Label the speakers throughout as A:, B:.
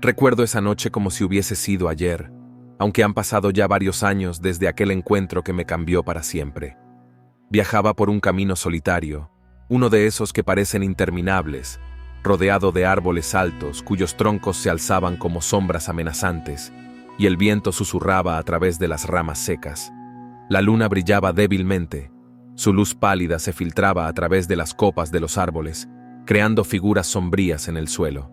A: Recuerdo esa noche como si hubiese sido ayer, aunque han pasado ya varios años desde aquel encuentro que me cambió para siempre. Viajaba por un camino solitario, uno de esos que parecen interminables, rodeado de árboles altos cuyos troncos se alzaban como sombras amenazantes, y el viento susurraba a través de las ramas secas. La luna brillaba débilmente, su luz pálida se filtraba a través de las copas de los árboles, creando figuras sombrías en el suelo.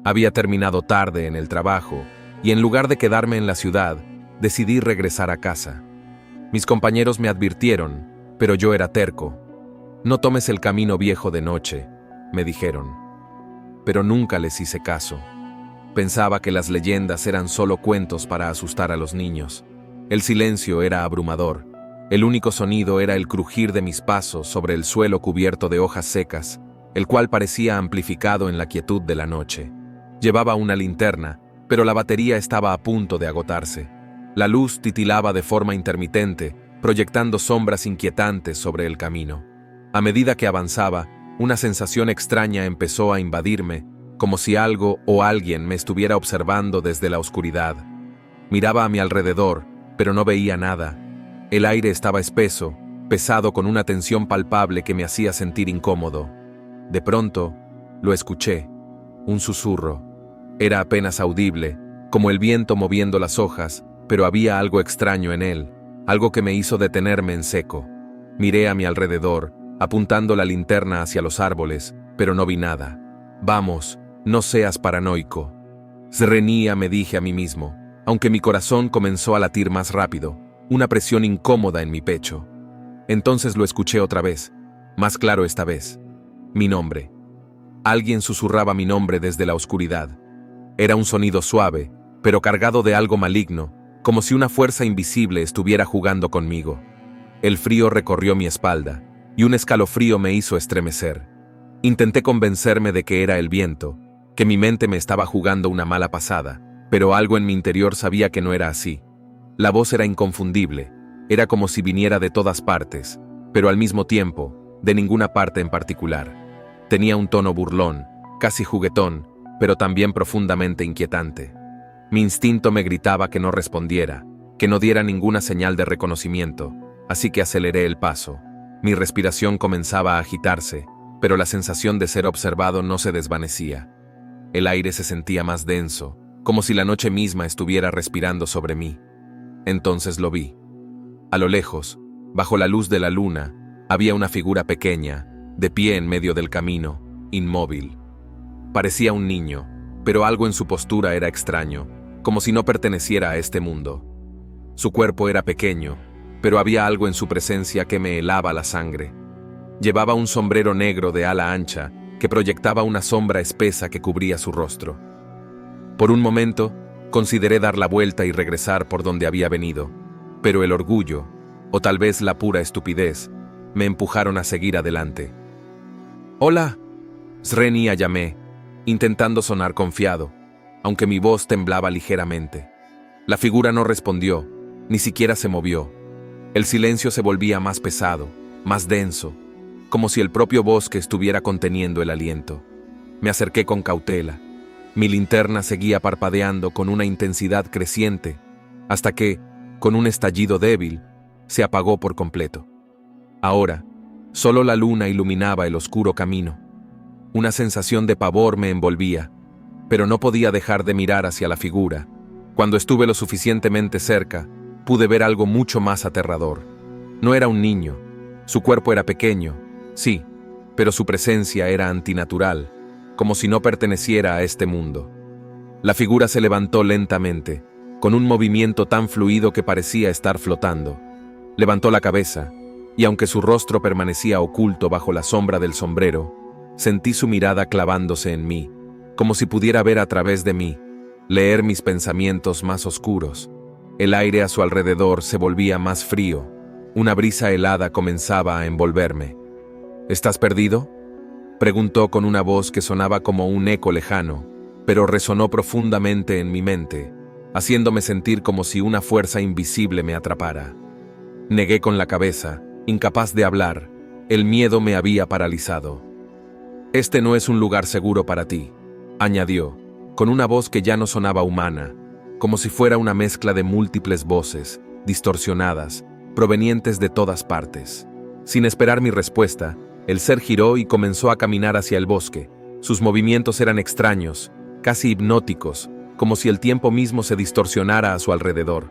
A: Había terminado tarde en el trabajo, y en lugar de quedarme en la ciudad, decidí regresar a casa. Mis compañeros me advirtieron, pero yo era terco. No tomes el camino viejo de noche, me dijeron. Pero nunca les hice caso. Pensaba que las leyendas eran solo cuentos para asustar a los niños. El silencio era abrumador. El único sonido era el crujir de mis pasos sobre el suelo cubierto de hojas secas, el cual parecía amplificado en la quietud de la noche. Llevaba una linterna, pero la batería estaba a punto de agotarse. La luz titilaba de forma intermitente, proyectando sombras inquietantes sobre el camino. A medida que avanzaba, una sensación extraña empezó a invadirme, como si algo o alguien me estuviera observando desde la oscuridad. Miraba a mi alrededor, pero no veía nada. El aire estaba espeso, pesado con una tensión palpable que me hacía sentir incómodo. De pronto, lo escuché, un susurro. Era apenas audible, como el viento moviendo las hojas, pero había algo extraño en él, algo que me hizo detenerme en seco. Miré a mi alrededor, apuntando la linterna hacia los árboles, pero no vi nada. Vamos, no seas paranoico. Zrenia, me dije a mí mismo, aunque mi corazón comenzó a latir más rápido, una presión incómoda en mi pecho. Entonces lo escuché otra vez, más claro esta vez. Mi nombre. Alguien susurraba mi nombre desde la oscuridad. Era un sonido suave, pero cargado de algo maligno, como si una fuerza invisible estuviera jugando conmigo. El frío recorrió mi espalda, y un escalofrío me hizo estremecer. Intenté convencerme de que era el viento, que mi mente me estaba jugando una mala pasada, pero algo en mi interior sabía que no era así. La voz era inconfundible, era como si viniera de todas partes, pero al mismo tiempo, de ninguna parte en particular. Tenía un tono burlón, casi juguetón, pero también profundamente inquietante. Mi instinto me gritaba que no respondiera, que no diera ninguna señal de reconocimiento, así que aceleré el paso. Mi respiración comenzaba a agitarse, pero la sensación de ser observado no se desvanecía. El aire se sentía más denso, como si la noche misma estuviera respirando sobre mí. Entonces lo vi. A lo lejos, bajo la luz de la luna, había una figura pequeña, de pie en medio del camino, inmóvil. Parecía un niño, pero algo en su postura era extraño, como si no perteneciera a este mundo. Su cuerpo era pequeño, pero había algo en su presencia que me helaba la sangre. Llevaba un sombrero negro de ala ancha que proyectaba una sombra espesa que cubría su rostro. Por un momento, consideré dar la vuelta y regresar por donde había venido, pero el orgullo, o tal vez la pura estupidez, me empujaron a seguir adelante. «Hola», Zrenia llamé, intentando sonar confiado, aunque mi voz temblaba ligeramente. La figura no respondió, ni siquiera se movió. El silencio se volvía más pesado, más denso, como si el propio bosque estuviera conteniendo el aliento. Me acerqué con cautela. Mi linterna seguía parpadeando con una intensidad creciente, hasta que, con un estallido débil, se apagó por completo. Ahora, solo la luna iluminaba el oscuro camino. Una sensación de pavor me envolvía, pero no podía dejar de mirar hacia la figura. Cuando estuve lo suficientemente cerca, pude ver algo mucho más aterrador. No era un niño, su cuerpo era pequeño, sí, pero su presencia era antinatural, como si no perteneciera a este mundo. La figura se levantó lentamente, con un movimiento tan fluido que parecía estar flotando. Levantó la cabeza, y aunque su rostro permanecía oculto bajo la sombra del sombrero, sentí su mirada clavándose en mí, como si pudiera ver a través de mí, leer mis pensamientos más oscuros. El aire a su alrededor se volvía más frío, una brisa helada comenzaba a envolverme. ¿Estás perdido?, preguntó con una voz que sonaba como un eco lejano, pero resonó profundamente en mi mente, haciéndome sentir como si una fuerza invisible me atrapara. Negué con la cabeza, incapaz de hablar. El miedo me había paralizado. «Este no es un lugar seguro para ti», añadió, con una voz que ya no sonaba humana, como si fuera una mezcla de múltiples voces, distorsionadas, provenientes de todas partes. Sin esperar mi respuesta, el ser giró y comenzó a caminar hacia el bosque. Sus movimientos eran extraños, casi hipnóticos, como si el tiempo mismo se distorsionara a su alrededor.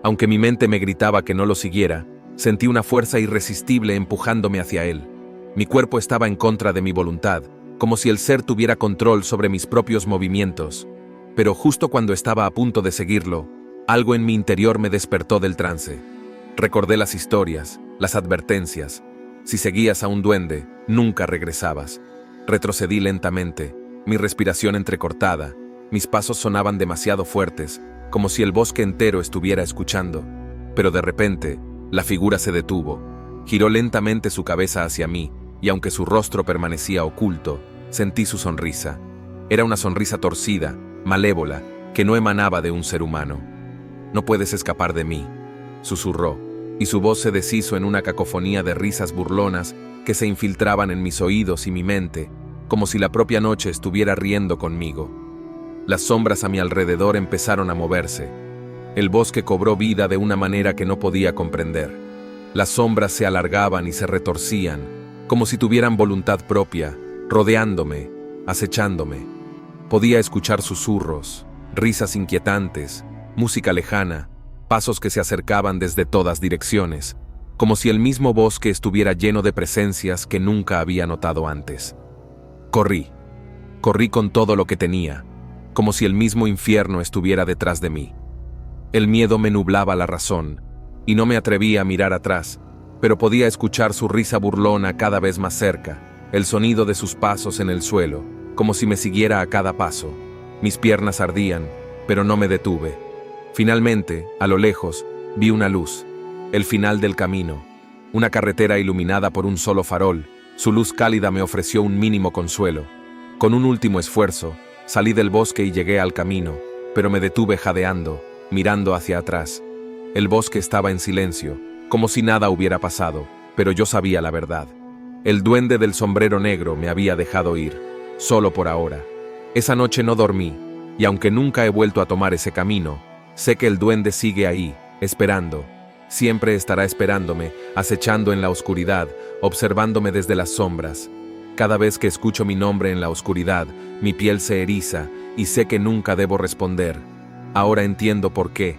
A: Aunque mi mente me gritaba que no lo siguiera, sentí una fuerza irresistible empujándome hacia él. Mi cuerpo estaba en contra de mi voluntad, como si el ser tuviera control sobre mis propios movimientos. Pero justo cuando estaba a punto de seguirlo, algo en mi interior me despertó del trance. Recordé las historias, las advertencias. Si seguías a un duende, nunca regresabas. Retrocedí lentamente, mi respiración entrecortada. Mis pasos sonaban demasiado fuertes, como si el bosque entero estuviera escuchando. Pero de repente, la figura se detuvo. Giró lentamente su cabeza hacia mí, y aunque su rostro permanecía oculto, sentí su sonrisa. Era una sonrisa torcida, malévola, que no emanaba de un ser humano. «No puedes escapar de mí», susurró, y su voz se deshizo en una cacofonía de risas burlonas que se infiltraban en mis oídos y mi mente, como si la propia noche estuviera riendo conmigo. Las sombras a mi alrededor empezaron a moverse. El bosque cobró vida de una manera que no podía comprender. Las sombras se alargaban y se retorcían, como si tuvieran voluntad propia, rodeándome, acechándome. Podía escuchar susurros, risas inquietantes, música lejana, pasos que se acercaban desde todas direcciones, como si el mismo bosque estuviera lleno de presencias que nunca había notado antes. Corrí con todo lo que tenía, como si el mismo infierno estuviera detrás de mí. El miedo me nublaba la razón, y no me atrevía a mirar atrás, pero podía escuchar su risa burlona cada vez más cerca, el sonido de sus pasos en el suelo, como si me siguiera a cada paso. Mis piernas ardían, pero no me detuve. Finalmente, a lo lejos, vi una luz, el final del camino, una carretera iluminada por un solo farol. Su luz cálida me ofreció un mínimo consuelo. Con un último esfuerzo, salí del bosque y llegué al camino, pero me detuve jadeando, mirando hacia atrás. El bosque estaba en silencio, como si nada hubiera pasado, pero yo sabía la verdad. El duende del sombrero negro me había dejado ir, solo por ahora. Esa noche no dormí, y aunque nunca he vuelto a tomar ese camino, sé que el duende sigue ahí, esperando. Siempre estará esperándome, acechando en la oscuridad, observándome desde las sombras. Cada vez que escucho mi nombre en la oscuridad, mi piel se eriza y sé que nunca debo responder. Ahora entiendo por qué.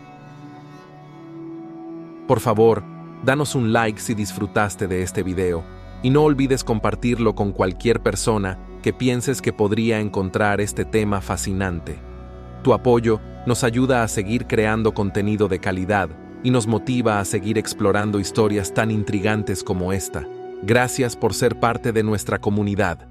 A: Por favor, danos un like si disfrutaste de este video y no olvides compartirlo con cualquier persona que pienses que podría encontrar este tema fascinante. Tu apoyo nos ayuda a seguir creando contenido de calidad y nos motiva a seguir explorando historias tan intrigantes como esta. Gracias por ser parte de nuestra comunidad.